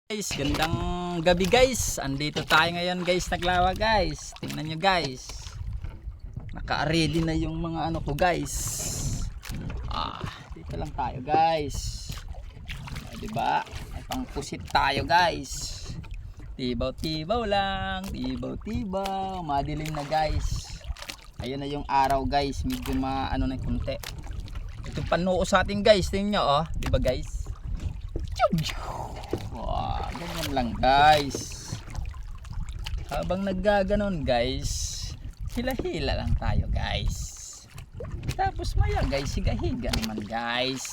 Guys, gandang gabi guys. Andito tayo ngayon guys, naglawa guys. Tingnan nyo guys. Naka-ready na yung mga ano ko guys. Dito lang tayo guys. Diba? May pangpusit tayo guys. Tibaw-tibaw lang. Tibaw-tibaw. Madilim na guys. Ayun na yung araw guys. Medyo maano na kunti. Ito panuo sa atin guys. Tingnan nyo oh. Diba guys? Wow, ganyan lang guys. Habang naggaganon guys, hila-hila lang tayo guys. Tapos maya guys, higa-higa naman guys.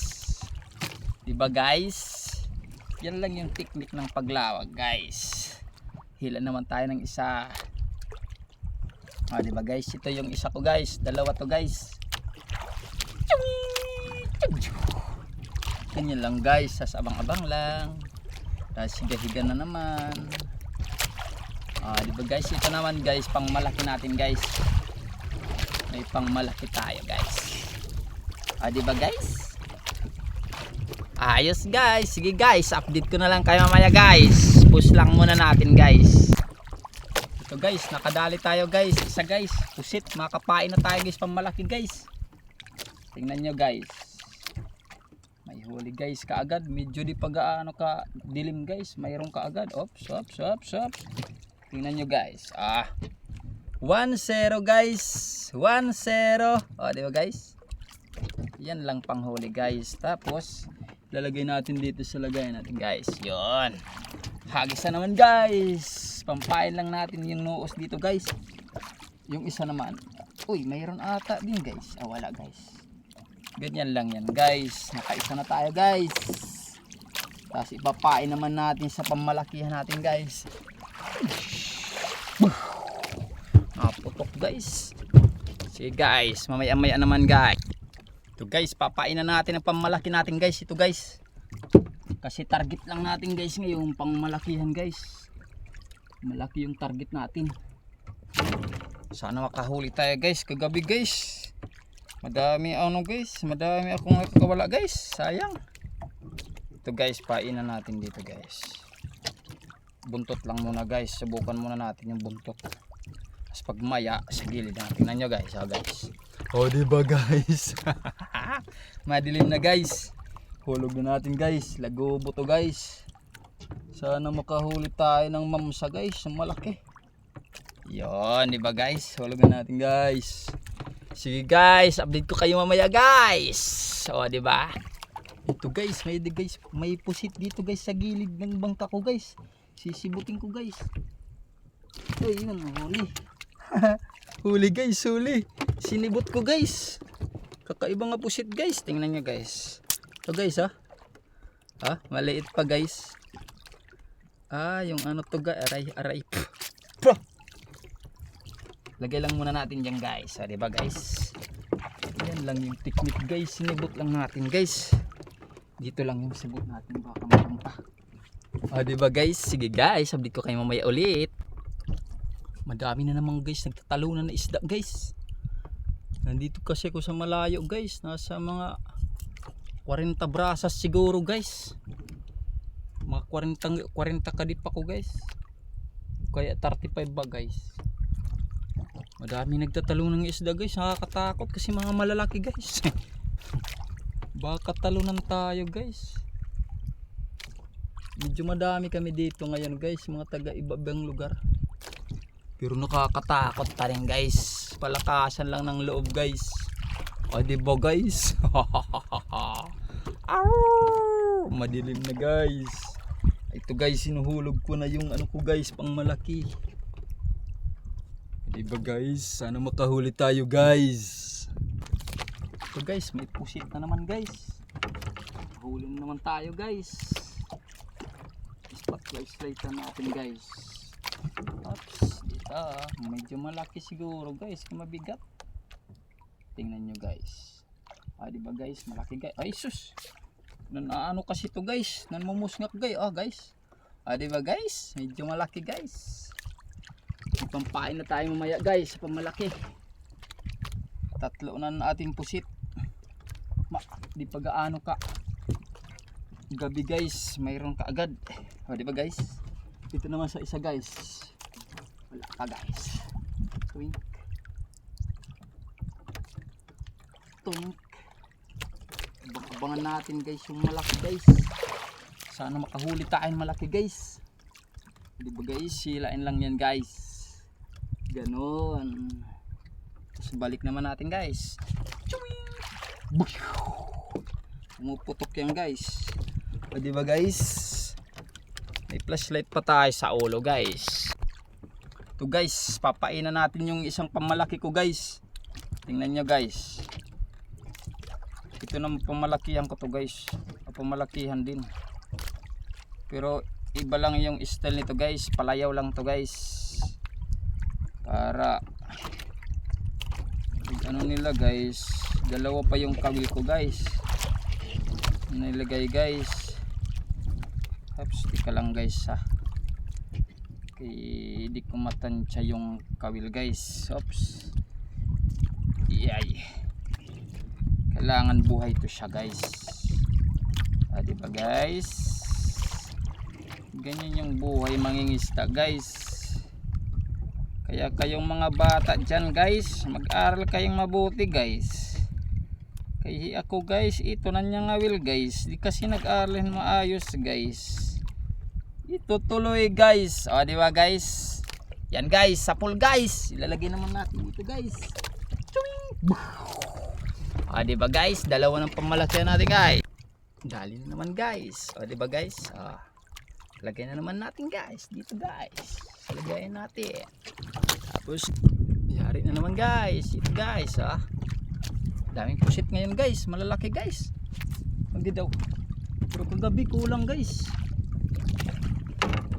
Diba guys? Yan lang yung technique ng paglawag guys. Hila naman tayo ng isa. Diba guys? Ito yung isa ko guys. Dalawa to guys. Ganyan lang guys, sasabang-abang lang. Tapos higa-higa na naman. Diba guys, ito naman guys, pang malaki natin guys. May pang malaki tayo guys. Diba guys? Ayos guys, sige guys, update ko na lang kayo mamaya guys. Push lang muna natin guys. Ito guys, nakadali tayo guys. Isa guys, pusit, makapain na tayo guys, pang malaki guys. Tingnan nyo guys. May huli guys kaagad, medyo di pag-aano ka dilim guys, mayroon kaagad. Ops. Tingnan nyo guys. 1-0 guys. 1-0. Di ba guys? Yan lang panghuli guys. Tapos lalagay natin dito sa lagayan natin guys. Yon. Hagis na naman guys. Pampain lang natin yung noos dito guys. Yung isa naman. Uy, mayroon ata din guys. Wala guys. Ganyan lang yan guys. Nakaisa na tayo guys. Tapos ipapain naman natin sa pamalakihan natin guys. Putok guys. Sige guys, mamaya-maya naman guys. Ito guys, papain na natin ang pamalaki natin guys. Ito guys. Kasi target lang natin guys ngayon, pangmalakihan guys. Malaki yung target natin. Sana makahuli tayo guys kagabi guys. Madami guys, madami akong nakakawala guys, sayang. Ito guys, painan natin dito guys. Buntot lang muna guys, subukan muna natin yung buntot. Tapos pag maya, sa gilid natin. Tingnan nyo guys, guys. Diba guys? Madilim na guys. Hulog na natin guys, lagobo to guys. Sana makahuli tayo ng mamsa guys, malaki. Yon, diba guys? Hulog na natin guys. Sige guys, update ko kayo mamaya guys. Di ba? Ito guys, may pusit dito guys sa gilid ng bangka ko guys. Sisibutin ko guys. Yun, huli. Huli guys, huli. Sinibot ko guys. Kakaiba nga pusit guys. Tingnan nyo guys. Ito guys maliit pa guys. Yung ano to guys, aray. Lagay lang muna natin dyan guys. Diba guys? Yan lang yung technique guys. Sinibot lang natin guys. Dito lang yung sibot natin. Baka mayroon pa. Diba guys? Sige guys. Update ko kayo mamaya ulit. Madami na naman guys. Nagtatalunan na isda guys. Nandito kasi ko sa malayo guys. Nasa mga 40 brasas siguro guys. Mga 40 kadip ako guys. Kaya 35 ba guys. Madami nagtatalunan ng isda guys. Nakakatakot kasi mga malalaki guys. Baka talunan tayo guys. Medyo madami kami dito ngayon guys. Mga taga ibabang lugar. Pero nakakatakot pa rin guys. Palakasan lang ng loob guys. Diba guys? Madilim na guys. Ito guys, sinuhulog ko na yung ano ko guys, pang malaki. Diba guys? Sana makahuli tayo guys. Ito guys, may pusit na naman guys. Huli na naman tayo guys. Spotlight na natin guys. Oops, dito. Medyo malaki siguro guys, kung mabigat. Tingnan nyo guys. Diba guys, malaki guys. Ay sus! Ano kasi to guys? Nanmumusngak guys. Guys. Diba guys? Medyo malaki guys. Ipampain na tayo mamaya guys, pamalaki. Tatlo na ating pusit. Di pag-aano ka. gabi guys, mayroon kaagad. O diba guys? Ito naman sa isa guys. Wala pa guys. Twink. Twink. Abangan natin guys yung malaki guys. Sana makahuli tayong malaki guys. Diba guys? Silain lang yan guys. Ganon. Tapos balik naman natin guys. Pumuputok yan guys. O diba guys? May flashlight pa tayo sa ulo guys. Ito guys, papainan natin yung isang pamalaki ko guys. Tingnan nyo guys. Ito naman pamalakihan ko to guys. Pamalakihan din. Pero iba lang yung style nito guys. Palayaw lang to guys. Para ano nila guys, dalawa pa yung kawil ko guys. Nilagay guys. Oops, tika lang guys ha. Okay, di ko matansya yung kawil guys. Oops. Iyay. Kailangan buhay to siya guys. Diba guys? Ganyan yung buhay mangingisda guys. Kaya kayong mga bata dyan guys, mag-aral kayong mabuti guys. Kaya ako guys, ito na niya ngawil guys. Di kasi nag-aral maayos guys. Ito tuloy guys. O diba guys? Yan guys, sapul guys. Ilalagay naman natin dito guys. O diba guys? Dalawa ng pamalaki natin guys. Dali na naman guys. O diba guys? O, lagay na naman natin guys. Dito guys. Lagayin natin. Tapos, yari na naman guys. Ito guys. O. Daming pusit ngayon guys. Malalaki guys. Hindi daw. Pero kagabi kulang guys.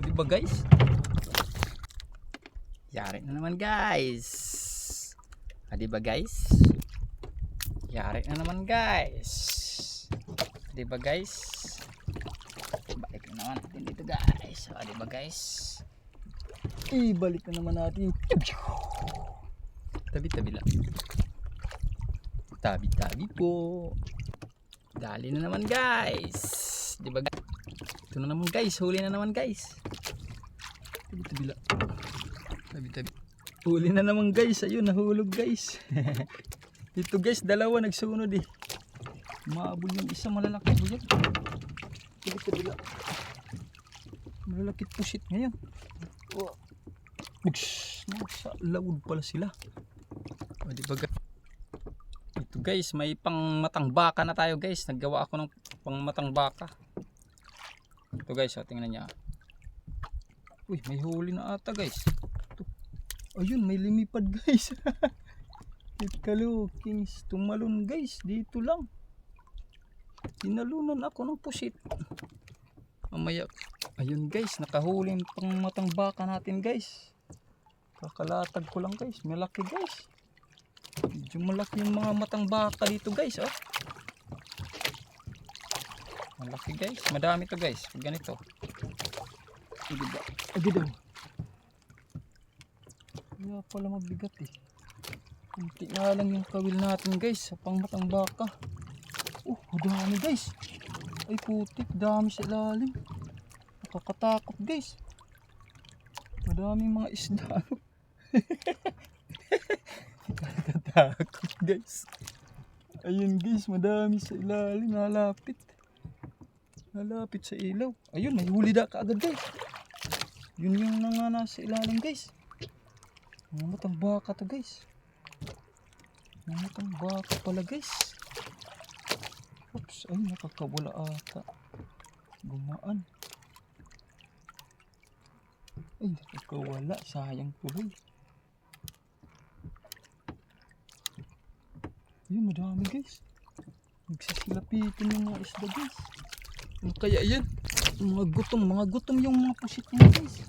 Diba guys? Yari na naman guys. Diba guys? Yari na naman guys. Diba guys? Balik na naman natin dito guys. Diba guys? Ibalik na naman natin. Tabi-tabi lang. Tabi-tabi po. Dali na naman guys. Diba guys? Ito na naman guys. Huli na naman guys. Tabi-tabi lang. Tabi-tabi. Huli na naman guys. Ayun, nahulog guys. Ito guys, dalawa nagsunod eh. Maabol yung isa, malalaki po yan. Tabi-tabi lang. Malalaki pusit ngayon. Nasa laud pala sila. O diba guys? Ito guys, may pang matang baka na tayo guys. Naggawa ako ng pang matang baka. Ito guys, tingnan niya. Uy, may huli na ata guys. Ito. Ayun, may lumipad guys. Ikalukings, tumalon guys. Dito lang. Tinalunan ako ng pusit. Mamaya, ayun guys, nakahuli pang matang baka natin guys. Kakalatag ko lang guys, malaki guys. Medyo malaki yung mga matang baka dito guys. Oh. Malaki guys, madami to guys. Pag ganito. Agi daw. Kaya pala mabigat eh. Kunti na lang yung kawil natin guys sa pangmatang baka. Dami guys. Ay putik, dami sa ilalim. Nakakatakot guys. Madaming mga isda. Nakakatakot guys. Ayun guys, madami sa ilalim. Nalapit. Nalapit sa ilaw. Ayun, may huli da kaagad guys. Yun yung nga nasa ilalim guys. Mga matang baka to guys. Mga matang baka pala guys. Oops, ay nakakawala ata. Gumaan. Ay nakakawala, sayang tuloy. Ayun, madami guys. Nagsisilapitin yung mga isda guys. Ano kaya yan? Mga gutom yung mga pusit niya guys.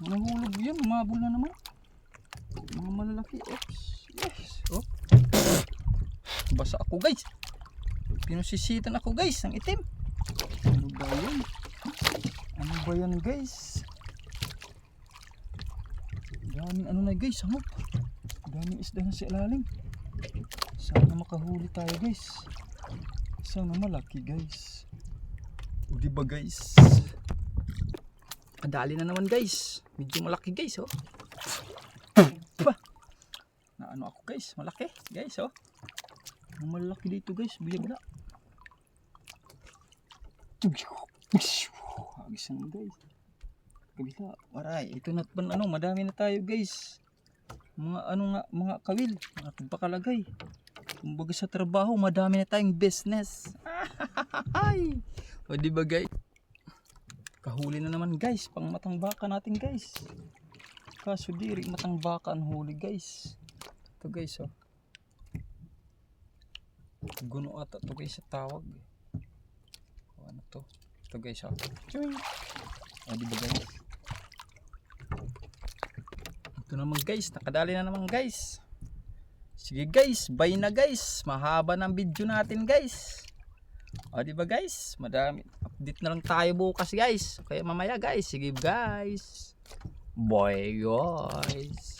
Nahulog yan, umabol na naman. Mga malalaki. Oops, yes. Basa ako guys. Pinusisitan ako guys, ang itim. Ano ba yan? Ano ba yan guys? Daming ano na guys, hangop. Daming isda na sa ilalim. Sana makahuli tayo guys. Sana malaki guys. O diba guys? Kadali na naman guys. Medyo malaki guys oh. Pa. Na ano ako guys, malaki guys oh. Malaki dito guys, bigla. Agis naman guys. Kabila, waray, ito na ano, madami na tayo guys. Mga ano nga, mga kawil, mga bakalagay. Kumbaga sa trabaho, madami na tayong business. Ay! O diba guys? Kahuli na naman guys, pang matang baka natin guys. Kaso diri, matang baka ang huli guys. Ito guys oh. Guno ata ito guys sa tawag. O ano to? Ito guys oh. O diba guys? Ito naman guys, nakadali na naman guys. Sige guys, bye na guys. Mahaba ng video natin guys. O diba guys, madami. Update na lang tayo bukas guys. Kaya mamaya guys, sige guys. Bye guys.